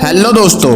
Hello दोस्तों,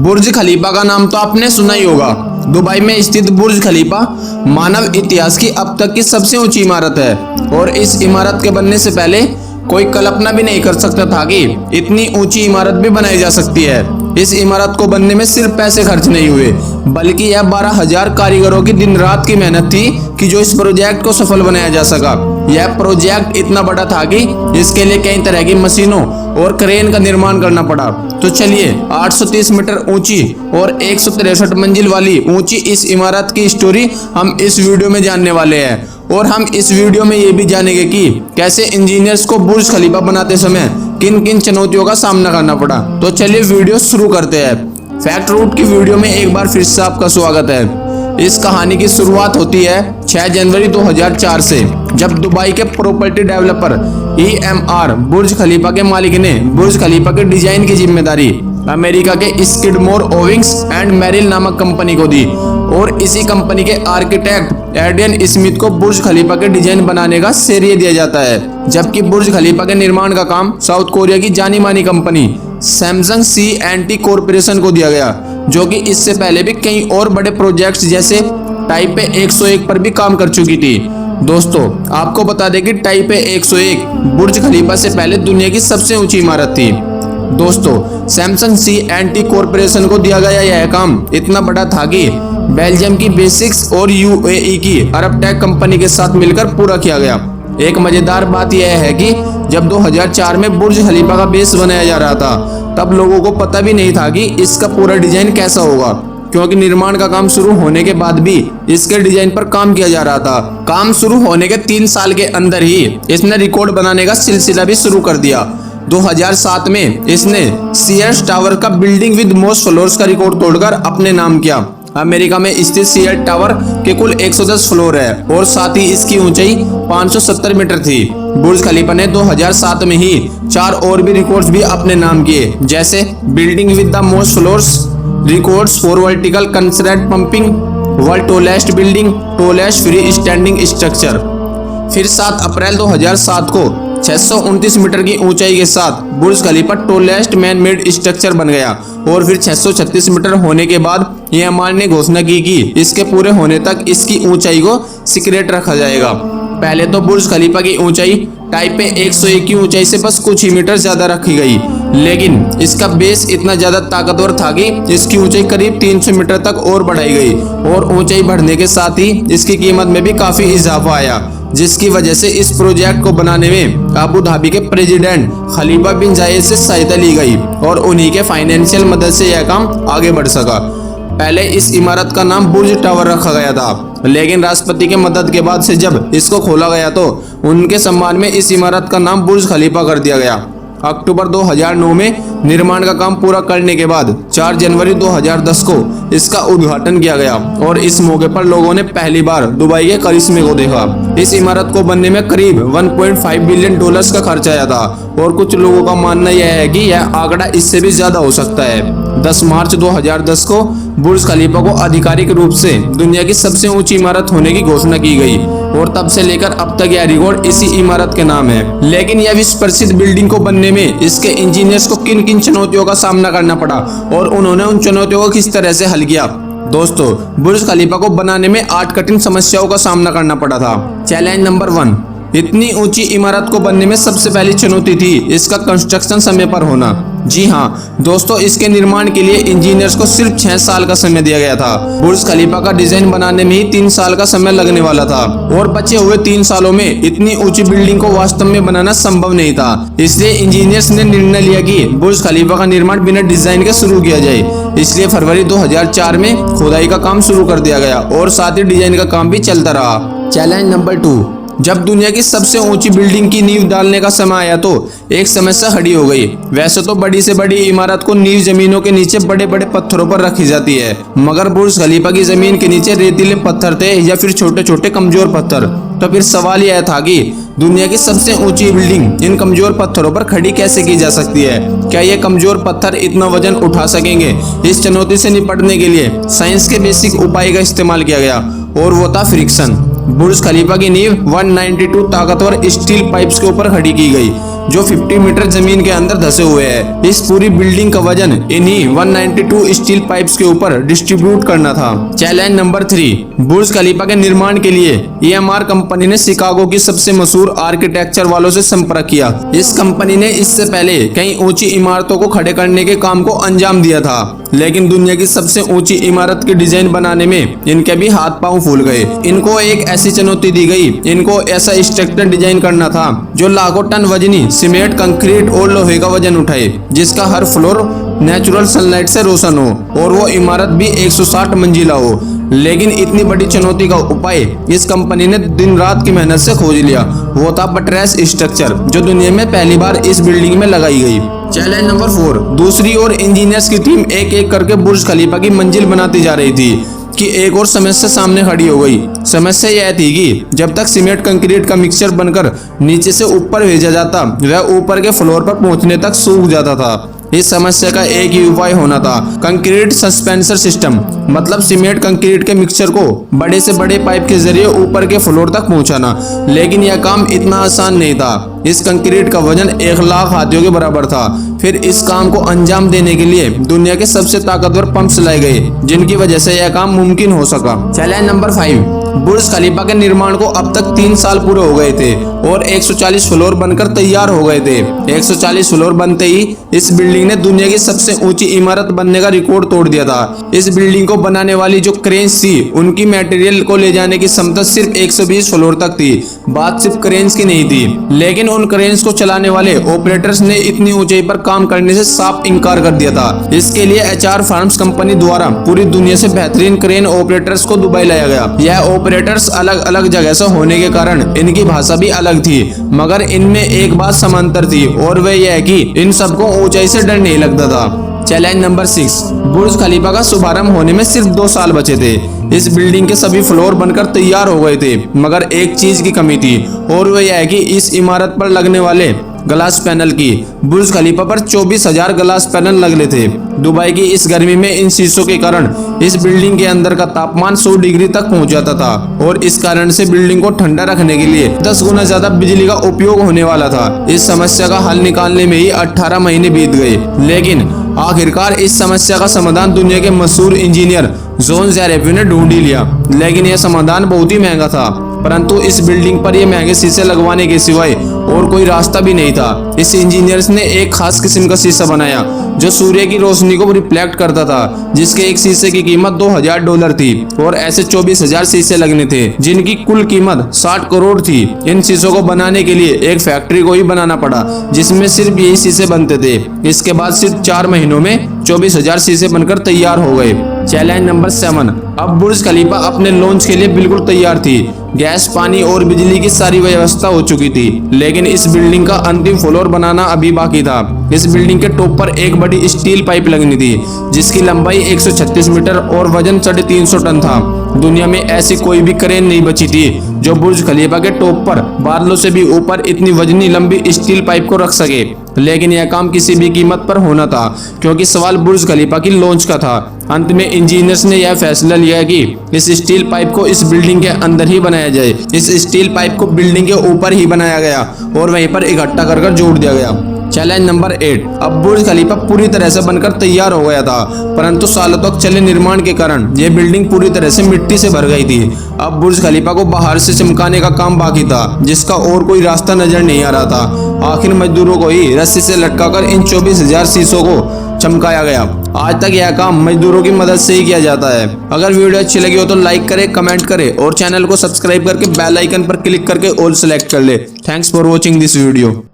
बुर्ज खलीफा का नाम तो आपने सुना ही होगा। दुबई में स्थित बुर्ज खलीफा मानव इतिहास की अब तक की सबसे ऊंची इमारत है और इस इमारत के बनने से पहले कोई कल्पना भी नहीं कर सकता था कि इतनी ऊंची इमारत भी बनाई जा सकती है। इस इमारत को बनने में सिर्फ पैसे खर्च नहीं हुए, बल्कि यह 12,000 कारीगरों की दिन रात की मेहनत थी कि जो इस प्रोजेक्ट को सफल बनाया जा सका। यह प्रोजेक्ट इतना बड़ा था कि इसके लिए कई तरह की मशीनों और क्रेन का निर्माण करना पड़ा। तो चलिए 830 मीटर ऊंची और 163 मंजिल वाली ऊंची इस इमारत की स्टोरी हम इस वीडियो में जानने वाले हैं। और हम इस वीडियो में ये भी जानेंगे कि कैसे इंजीनियर्स को बुर्ज खलीफा बनाते समय किन किन चुनौतियों का सामना करना पड़ा। तो चलिए वीडियो शुरू करते हैं। फैक्ट रूट की वीडियो में एक बार फिर से आपका स्वागत है। इस कहानी की शुरुआत होती है 6 जनवरी 2004 से, जब दुबई के प्रॉपर्टी डेवलपर EMR बुर्ज खलीफा के मालिक ने बुर्ज खलीफा के डिजाइन की जिम्मेदारी अमेरिका के स्किडमोर ओविंग्स एंड मैरिल नामक कंपनी को दी और इसी कंपनी के आर्किटेक्ट एडियन स्मिथ को बुर्ज खलीफा के डिजाइन बनाने का श्रेय दिया जाता है। जबकि बुर्ज खलीफा के निर्माण का काम साउथ कोरिया की जानी मानी कंपनी सैमसंग C&T कॉरपोरेशन को दिया गया, जो कि इससे पहले भी कई और बड़े प्रोजेक्ट्स जैसे टाइपे 101 पर भी काम कर चुकी थी। दोस्तों, आपको बता दें कि टाइपे 101 बुर्ज खलीफा से पहले दुनिया की सबसे ऊंची इमारत थी। दोस्तों, सैमसंग C&T कॉरपोरेशन को दिया गया यह काम इतना बड़ा था कि बेल्जियम की बेसिक्स और UAE की अरब टेक कंपनी के साथ मिलकर पूरा किया गया। एक मजेदार बात यह है कि जब 2004 में बुर्ज खलीफा का बेस बनाया जा रहा था, तब लोगों को पता भी नहीं था कि इसका पूरा डिजाइन कैसा होगा, क्योंकि निर्माण का काम शुरू होने के बाद भी इसके डिजाइन पर काम किया जा रहा था। काम शुरू होने के 3 साल के अंदर ही इसने रिकॉर्ड बनाने का सिलसिला भी शुरू कर दिया। 2007 में इसने सीएस टावर का बिल्डिंग विद मोस्ट फ्लोर्स का रिकॉर्ड तोड़कर अपने नाम किया। अमेरिका में स्थित सीएस टावर के कुल 110 फ्लोर है और साथ ही इसकी ऊंचाई 570 मीटर थी। बुर्ज खलीफा ने 2007 में ही 4 और भी रिकॉर्ड्स भी अपने नाम किए, जैसे building with the most floors, records for vertical concrete pumping, world tallest building, tallest free standing structure. फिर 7 अप्रैल 2007 को 629 मीटर की ऊंचाई के साथ बुर्ज खलीफा टॉलेस्ट मैन मेड स्ट्रक्चर बन गया और फिर 636 मीटर होने के बाद EMR ने घोषणा की कि इसके पूरे होने तक इसकी ऊंचाई को सीक्रेट रखा जाएगा। पहले तो बुर्ज खलीफा की ऊंचाई टाइपे 101 की ऊंचाई से बस कुछ ही मीटर ज्यादा रखी गई, लेकिन इसका बेस इतना ज्यादा ताकतवर था कि इसकी ऊंचाई करीब 300 मीटर तक और बढ़ाई गई और ऊंचाई बढ़ने के साथ ही इसकी कीमत में भी काफी इजाफा आया, जिसकी वजह से इस प्रोजेक्ट को बनाने में अबू धाबी के प्रेसिडेंट खलीफा बिन जायद से सहायता ली गई और उन्हीं के फाइनेंशियल मदद से यह काम आगे बढ़ सका। पहले इस इमारत का नाम बुर्ज टावर रखा गया था, लेकिन राष्ट्रपति के मदद के बाद से जब इसको खोला गया तो उनके सम्मान में इस इमारत का नाम बुर्ज खलीफा कर दिया गया। अक्टूबर 2009 में निर्माण का काम पूरा करने के बाद 4 जनवरी 2010 को इसका उद्घाटन किया गया और इस मौके पर लोगों ने पहली बार दुबई के करिश्मे को देखा। इस इमारत को बनने में करीब 1.5 बिलियन डॉलर्स का खर्च आया था और कुछ लोगों का मानना यह है कि यह आंकड़ा इससे भी ज्यादा हो सकता है। 10 मार्च 2010 को बुर्ज खलीफा को आधिकारिक रूप से दुनिया की सबसे ऊंची इमारत होने की घोषणा की गई और तब से लेकर अब तक यह रिकॉर्ड इसी इमारत के नाम है। लेकिन यह विश्व प्रसिद्ध बिल्डिंग को बनने में इसके इंजीनियर्स को किन किन चुनौतियों का सामना करना पड़ा और उन्होंने उन चुनौतियों को किस तरह से हल किया। दोस्तों, बुर्ज खलीफा को बनाने में 8 कठिन समस्याओं का सामना करना पड़ा था। चैलेंज नंबर 1, इतनी ऊंची इमारत को बनने में सबसे पहली चुनौती थी इसका कंस्ट्रक्शन समय पर होना। जी हाँ दोस्तों, इसके निर्माण के लिए इंजीनियर्स को सिर्फ 6 साल का समय दिया गया था। बुर्ज खलीफा का डिजाइन बनाने में ही 3 साल का समय लगने वाला था और बचे हुए 3 सालों में इतनी ऊंची बिल्डिंग को वास्तव में बनाना संभव नहीं था। इसलिए इंजीनियर्स ने निर्णय लिया कि बुर्ज खलीफा का निर्माण बिना डिजाइन के शुरू किया जाए। इसलिए फरवरी 2004 में खुदाई का काम शुरू कर दिया गया और साथ ही डिजाइन का काम भी चलता रहा। चैलेंज नंबर 2, जब दुनिया की सबसे ऊंची बिल्डिंग की नींव डालने का समय आया तो एक समस्या खड़ी हो गई। वैसे तो बड़ी से बड़ी इमारत को नींव जमीनों के नीचे बड़े बड़े पत्थरों पर रखी जाती है, मगर बुर्ज खलीफा की जमीन के नीचे रेतीले पत्थर थे या फिर छोटे छोटे कमजोर पत्थर। तो फिर सवाल यह था कि दुनिया की सबसे ऊंची बिल्डिंग इन कमजोर पत्थरों पर खड़ी कैसे की जा सकती है? क्या ये कमजोर पत्थर इतना वजन उठा सकेंगे? इस चुनौती से निपटने के लिए साइंस के बेसिक उपाय का इस्तेमाल किया गया और वो था फ्रिक्शन। बुर्ज खलीफा की नींव 192 ताकतवर स्टील पाइप्स के ऊपर खड़ी की गई, जो 50 मीटर जमीन के अंदर धसे हुए हैं। इस पूरी बिल्डिंग का वजन इन्हीं 192 स्टील पाइप्स के ऊपर डिस्ट्रीब्यूट करना था। चैलेंज नंबर 3, बुर्ज खलीफा के निर्माण के लिए EMR कंपनी ने शिकागो की सबसे मशहूर आर्किटेक्चर वालों से संपर्क किया। इस कंपनी ने इससे पहले कई ऊंची इमारतों को खड़े करने के काम को अंजाम दिया था, लेकिन दुनिया की सबसे ऊंची इमारत की डिजाइन बनाने में इनके भी हाथ पांव फूल गए। इनको एक ऐसी चुनौती दी गई, इनको ऐसा स्ट्रक्चर डिजाइन करना था जो लाखों टन वजनी सीमेंट, कंक्रीट और लोहे का वजन उठाए, जिसका हर फ्लोर नेचुरल सनलाइट से रोशन हो और वो इमारत भी 160 मंजिला हो। लेकिन इतनी बड़ी चुनौती का उपाय इस कंपनी ने दिन रात की मेहनत से खोज लिया। वो था बटरेस स्ट्रक्चर, जो दुनिया में पहली बार इस बिल्डिंग में लगाई गई। चैलेंज नंबर 4, दूसरी ओर इंजीनियर्स की टीम एक एक करके बुर्ज खलीफा की मंजिल बनाती जा रही थी कि एक और समस्या सामने खड़ी हो गई। समस्या यह थी कि जब तक सीमेंट कंक्रीट का मिक्सचर बनकर नीचे से ऊपर भेजा जाता, वह ऊपर के फ्लोर पर पहुंचने तक सूख जाता था। इस समस्या का एक ही उपाय होना था, कंक्रीट सस्पेंसर सिस्टम, मतलब सीमेंट कंक्रीट के मिक्सचर को बड़े से बड़े पाइप के जरिए ऊपर के फ्लोर तक पहुंचाना। लेकिन यह काम इतना आसान नहीं था। इस कंक्रीट का वजन 1 लाख हाथियों के बराबर था। फिर इस काम को अंजाम देने के लिए दुनिया के सबसे ताकतवर पंप्स लाए गए, जिनकी वजह से यह काम मुमकिन हो सका। चैलेंज नंबर 5, बुर्ज खलीफा के निर्माण को अब तक 3 साल पूरे हो गए थे और 140 फ्लोर बनकर तैयार हो गए थे। 140 फ्लोर बनते ही इस बिल्डिंग ने दुनिया की सबसे ऊंची इमारत बनने का रिकॉर्ड तोड़ दिया था। इस बिल्डिंग को बनाने वाली जो क्रेन्स थी, उनकी मटेरियल को ले जाने की क्षमता सिर्फ 120 फ्लोर तक थी। बात सिर्फ क्रेन्स की नहीं थी, लेकिन उन क्रेन्स को चलाने वाले ऑपरेटर्स ने इतनी ऊंचाई पर काम करने से साफ इनकार कर दिया था। इसके लिए HR फार्म्स कंपनी द्वारा पूरी दुनिया से बेहतरीन क्रेन ऑपरेटर्स को दुबई लाया गया। यह ऑपरेटर्स अलग अलग जगह से होने के कारण इनकी भाषा भी अलग थी, मगर इनमें एक बात समांतर थी और वह यह कि इन सबको ऊंचाई से डर नहीं लगता था। चैलेंज नंबर 6, बुर्ज खलीफा का शुभारंभ होने में सिर्फ 2 साल बचे थे। इस बिल्डिंग के सभी फ्लोर बनकर तैयार हो गए थे, मगर एक चीज की कमी थी और वह यह है कि इस इमारत पर लगने वाले ग्लास पैनल की। बुर्ज खलीफा पर 24,000 ग्लास पैनल लगले थे। दुबई की इस गर्मी में इन शीशों के कारण इस बिल्डिंग के अंदर का तापमान 100 डिग्री तक पहुंच जाता था और इस कारण से बिल्डिंग को ठंडा रखने के लिए 10 गुना ज्यादा बिजली का उपयोग होने वाला था। इस समस्या का हल निकालने में ही 18 महीने बीत गए, लेकिन आखिरकार इस समस्या का समाधान दुनिया के मशहूर इंजीनियर जॉन ज़ेरेफी ने ढूंढ ही लिया। लेकिन यह समाधान बहुत ही महंगा था, परंतु इस बिल्डिंग पर यह महंगे शीशे लगवाने के सिवाय और कोई रास्ता भी नहीं था। इस इंजीनियर्स ने एक खास किस्म का शीशा बनाया जो सूर्य की रोशनी को रिफ्लेक्ट करता था, जिसके एक शीशे की कीमत $2,000 थी और ऐसे 24,000 शीशे लगने थे, जिनकी कुल कीमत 60 करोड़ थी। इन शीशों को बनाने के लिए एक फैक्ट्री को ही बनाना पड़ा, जिसमें सिर्फ यही शीशे बनते थे। इसके बाद सिर्फ 4 महीनों में 24,000 शीशे बनकर तैयार हो गए। चैलेंज नंबर 7, अब बुर्ज खलीफा अपने लॉन्च के लिए बिल्कुल तैयार थी। गैस, पानी और बिजली की सारी व्यवस्था हो चुकी थी, लेकिन इस बिल्डिंग का अंतिम फ्लोर बनाना अभी बाकी था। इस बिल्डिंग के टॉप पर एक बड़ी स्टील पाइप लगनी थी, जिसकी लंबाई 136 मीटर और वजन 350 टन था। दुनिया में ऐसी कोई भी क्रेन नहीं बची थी जो बुर्ज खलीफा के टॉप पर बादलों से भी ऊपर इतनी वजनी लंबी स्टील पाइप को रख सके। लेकिन यह काम किसी भी कीमत पर होना था, क्योंकि सवाल बुर्ज खलीफा की लॉन्च का था। अंत में इंजीनियर्स ने यह फैसला लिया कि इस स्टील पाइप को इस बिल्डिंग के अंदर ही बनाया जाए। इस स्टील पाइप को बिल्डिंग के ऊपर ही बनाया गया और वहीं पर इकट्ठा कर जोड़ दिया गया। चैलेंज नंबर 8, अब बुर्ज खलीफा पूरी तरह से बनकर तैयार हो गया था, परंतु सालों तक चले निर्माण के कारण यह बिल्डिंग पूरी तरह से मिट्टी से भर गई थी। अब बुर्ज खलीफा को बाहर से चमकाने का काम बाकी था, जिसका और कोई रास्ता नजर नहीं आ रहा था। आखिर मजदूरों को ही रस्सी से लटकाकर इन 24,000 शीशों को चमकाया गया। आज तक यह काम मजदूरों की मदद से ही किया जाता है। अगर वीडियो अच्छी लगी हो तो लाइक करें, कमेंट करें और चैनल को सब्सक्राइब करके बेल आइकन पर क्लिक करके ऑल सेलेक्ट कर ले। Thanks for watching this video.